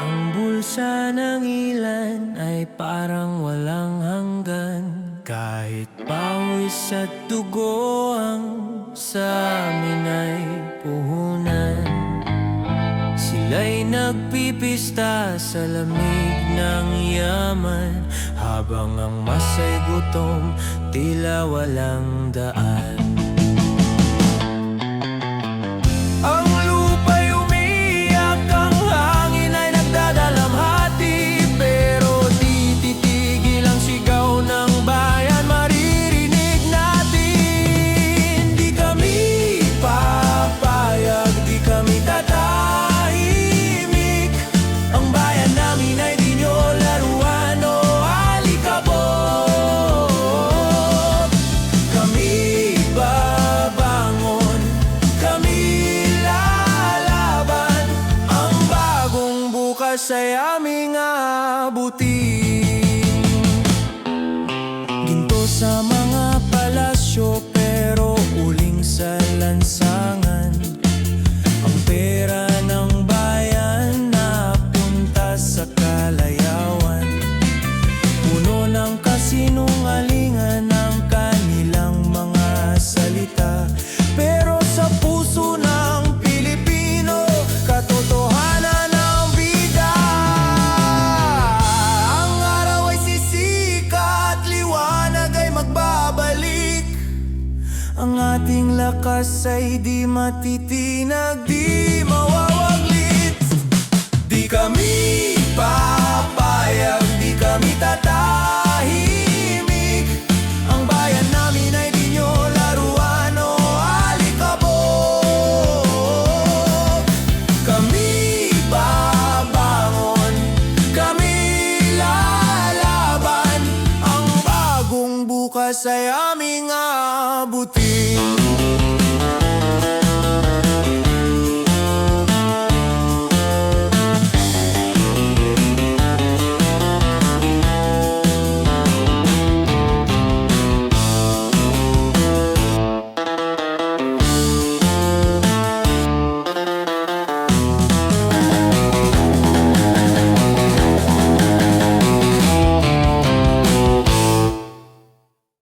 Ang bulsa ng ilan ay parang walang hanggan, kahit pawis at dugo ang sa amin ay puhunan. Sila'y nagpipista sa lamig ng yaman, habang ang masa'y gutom, tila walang daan. Ang lupa'y umiiyak, ang hangin ay nagdadalamhati, pero di titigil ang sigaw ng bayan, maririnig natin. Di kami papayag, di kami tatahimik. Ang bayan namin ay di nyo laruan o alikabok. Kami babangon, kami lalaban, ang bagong bukas ay aming aabutin. Ginto sa mga palasyo, pero uling sa lansangan. Ang pera ng bayan napunta sa kalayawan. Puno ng kasinungalingan ang kanilang mga salita, pero sa puso ng Pilipino, katotohanan ang bida. Ang araw ay sisikat, liwanag ay magbabalik. Ang ating lakas ay di matitinag, di mawawaglit. Di kami papayag, di kami tatahimik. Ang bayan namin ay di nyo laruan o alikabok. Kami babangon, kami lalaban, ang bagong bukas ay aming aabutin.